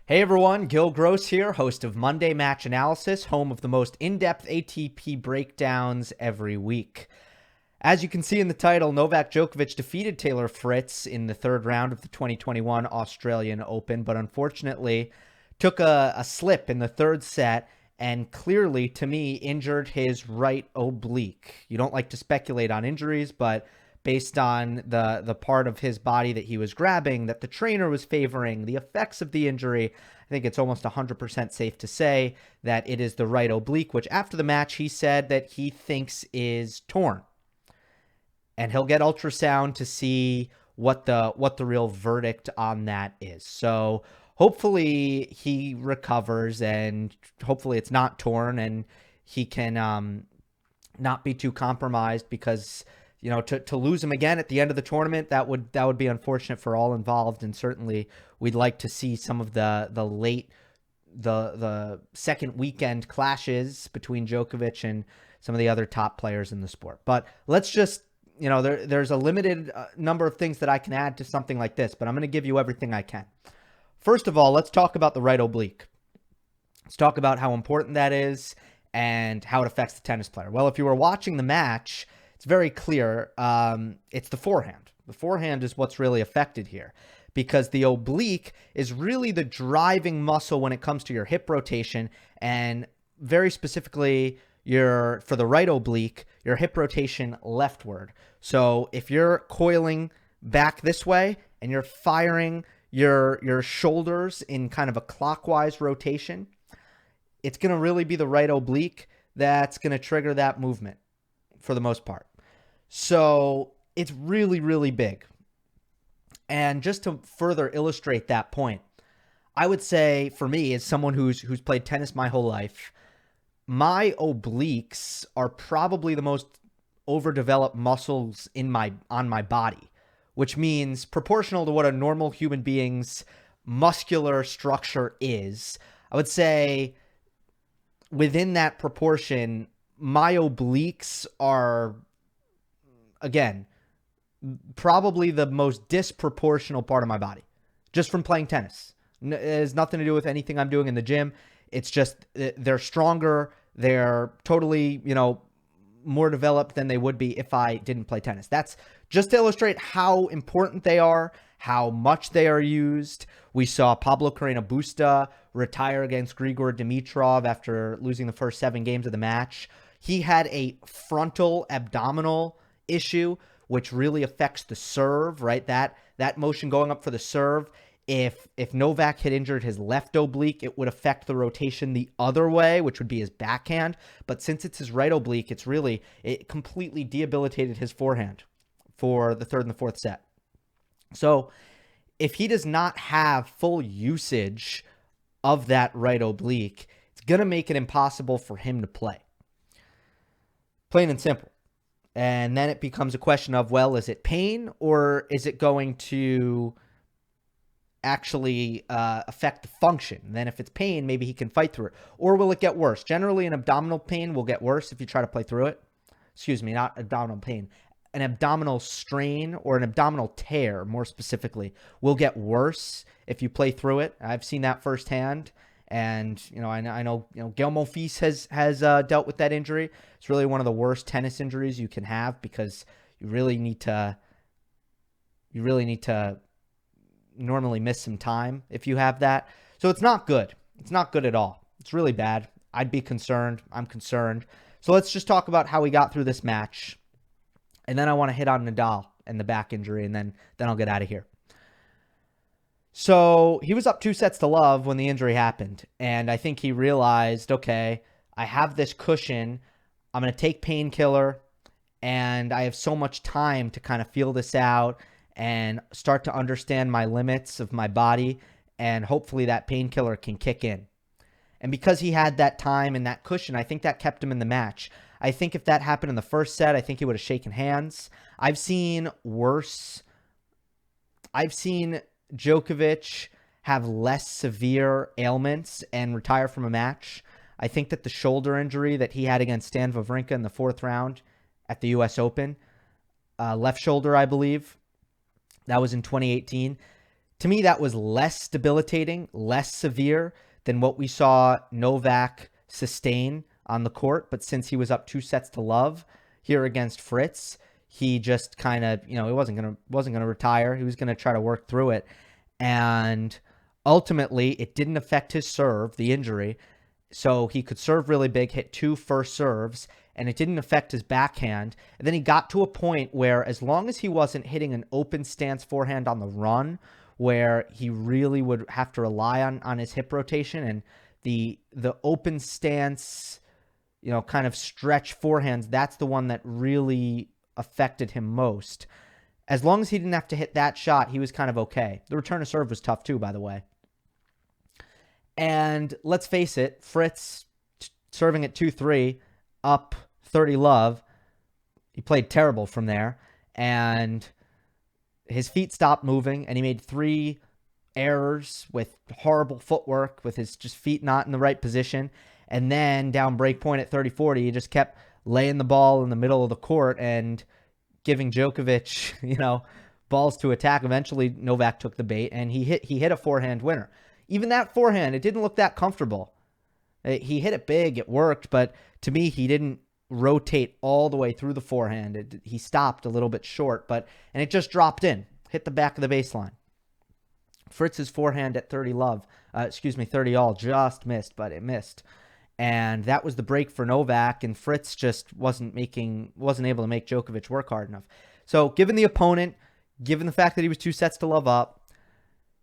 Hey everyone, Gill Gross here, host of Monday Match Analysis, home of the most in-depth ATP breakdowns every week. As you can see in the title, Novak Djokovic defeated Taylor Fritz in the third round of the 2021 Australian Open, but unfortunately took a slip in the third set and clearly, to me, injured his right oblique. You don't like to speculate on injuries, but based on the part of his body that he was grabbing, that the trainer was favoring, the effects of the injury, I think it's almost 100% safe to say that it is the right oblique, which after the match he said that he thinks is torn. And he'll get ultrasound to see what the real verdict on that is. So hopefully he recovers and hopefully it's not torn and he can not be too compromised, because to lose him again at the end of the tournament, that would be unfortunate for all involved, and certainly we'd like to see some of the second weekend clashes between Djokovic and some of the other top players in the sport. But let's just there's a limited number of things that I can add to something like this, but I'm going to give you everything I can. First of all, let's talk about the right oblique. Let's talk about how important that is and how it affects the tennis player. Well, if you were watching the match, it's very clear. It's the forehand. The forehand is what's really affected here, because the oblique is really the driving muscle when it comes to your hip rotation, and very specifically for the right oblique, your hip rotation leftward. So if you're coiling back this way and you're firing your shoulders in kind of a clockwise rotation, it's going to really be the right oblique that's going to trigger that movement for the most part. So it's really, really big. And just to further illustrate that point, I would say for me, as someone who's played tennis my whole life, my obliques are probably the most overdeveloped muscles on my body, which means proportional to what a normal human being's muscular structure is. I would say within that proportion, my obliques are, again, probably the most disproportional part of my body, just from playing tennis. It has nothing to do with anything I'm doing in the gym. It's just they're stronger. They're totally, more developed than they would be if I didn't play tennis. That's just to illustrate how important they are, how much they are used. We saw Pablo Busta retire against Grigor Dimitrov after losing the first 7 games of the match. He had a frontal abdominal issue, which really affects the serve, right? That motion going up for the serve. If Novak had injured his left oblique, it would affect the rotation the other way, which would be his backhand. But since it's his right oblique, it completely debilitated his forehand for the third and the fourth set. So if he does not have full usage of that right oblique, it's going to make it impossible for him to play. Plain and simple. And then it becomes a question of, well, is it pain or is it going to actually affect the function? And then if it's pain, maybe he can fight through it. Or will it get worse? Generally, an abdominal pain will get worse if you try to play through it. Excuse me, not abdominal pain. An abdominal strain or an abdominal tear, more specifically, will get worse if you play through it. I've seen that firsthand. And, I know Gael Monfils has dealt with that injury. It's really one of the worst tennis injuries you can have, because you really need to normally miss some time if you have that. So it's not good. It's not good at all. It's really bad. I'd be concerned. I'm concerned. So let's just talk about how he got through this match. And then I want to hit on Nadal and the back injury, and then I'll get out of here. So he was up 2-0 when the injury happened. And I think he realized, okay, I have this cushion. I'm going to take painkiller, and I have so much time to kind of feel this out and start to understand my limits of my body, and hopefully that painkiller can kick in. And because he had that time and that cushion, I think that kept him in the match. I think if that happened in the first set, I think he would have shaken hands. I've seen worse. I've seen Djokovic have less severe ailments and retire from a match. I think that the shoulder injury that he had against Stan Wawrinka in the 4th round at the U.S. Open, left shoulder, I believe, that was in 2018. To me, that was less debilitating, less severe than what we saw Novak sustain on the court. But since he was up 2-0 here against Fritz, he just kind of, he wasn't gonna retire. He was gonna try to work through it, and ultimately, it didn't affect his serve, the injury, so he could serve really big, hit 2 first serves, and it didn't affect his backhand. And then he got to a point where, as long as he wasn't hitting an open stance forehand on the run, where he really would have to rely on his hip rotation, and the open stance, kind of stretch forehands, that's the one that really affected him most. As long as he didn't have to hit that shot, he was kind of okay. The return of serve was tough too, by the way. And let's face it, Fritz serving at 2-3, up 30-love. He played terrible from there, and his feet stopped moving, and he made 3 errors with horrible footwork, with his just feet not in the right position. And then down break point at 30-40, he just kept laying the ball in the middle of the court and giving Djokovic, balls to attack. Eventually, Novak took the bait, and he hit a forehand winner. Even that forehand, it didn't look that comfortable. He hit it big, it worked, but to me, he didn't rotate all the way through the forehand. He stopped a little bit short, and it just dropped in, hit the back of the baseline. Fritz's forehand at 30 all, just missed, but it missed. And that was the break for Novak, and Fritz just wasn't able to make Djokovic work hard enough. So given the opponent, given the fact that he was 2-0 up,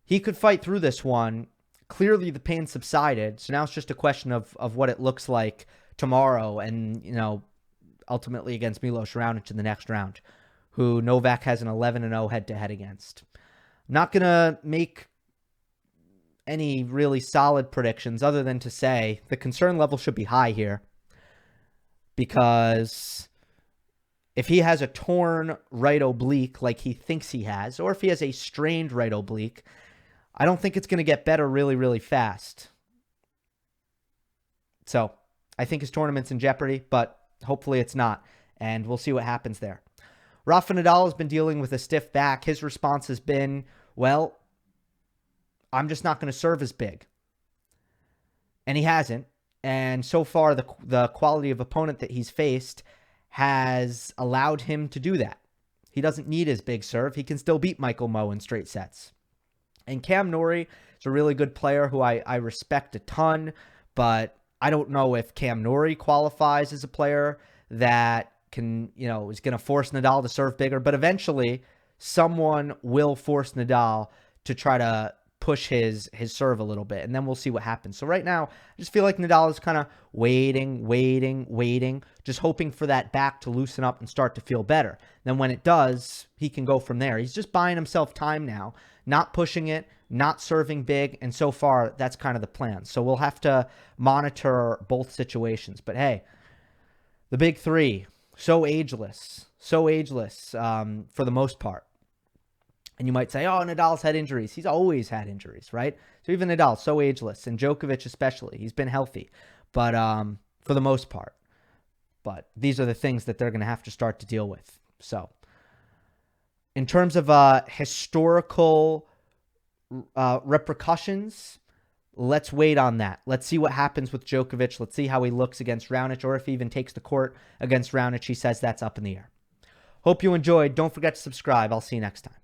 he could fight through this one. Clearly the pain subsided, so now it's just a question of what it looks like tomorrow and, ultimately against Milos Raonic in the next round, who Novak has an 11-0 head-to-head against. I'm not going to make any really solid predictions other than to say the concern level should be high here, because if he has a torn right oblique like he thinks he has, or if he has a strained right oblique, I don't think it's going to get better really, really fast. So I think his tournament's in jeopardy, but hopefully it's not, and we'll see what happens there. Rafa Nadal has been dealing with a stiff back. His response has been, well, I'm just not going to serve as big. And he hasn't. And so far, the quality of opponent that he's faced has allowed him to do that. He doesn't need his big serve. He can still beat Michael Mmoh in straight sets. And Cam Norrie is a really good player who I respect a ton, but I don't know if Cam Norrie qualifies as a player that can, is going to force Nadal to serve bigger. But eventually, someone will force Nadal to try to push his serve a little bit, and then we'll see what happens. So right now, I just feel like Nadal is kind of waiting, just hoping for that back to loosen up and start to feel better. Then when it does, he can go from there. He's just buying himself time now, not pushing it, not serving big, and so far, that's kind of the plan. So we'll have to monitor both situations. But hey, the big three, so ageless for the most part. And you might say, oh, Nadal's had injuries. He's always had injuries, right? So even Nadal, so ageless, and Djokovic especially, he's been healthy, but for the most part. But these are the things that they're going to have to start to deal with. So in terms of historical repercussions, let's wait on that. Let's see what happens with Djokovic. Let's see how he looks against Raonic, or if he even takes the court against Raonic. He says that's up in the air. Hope you enjoyed. Don't forget to subscribe. I'll see you next time.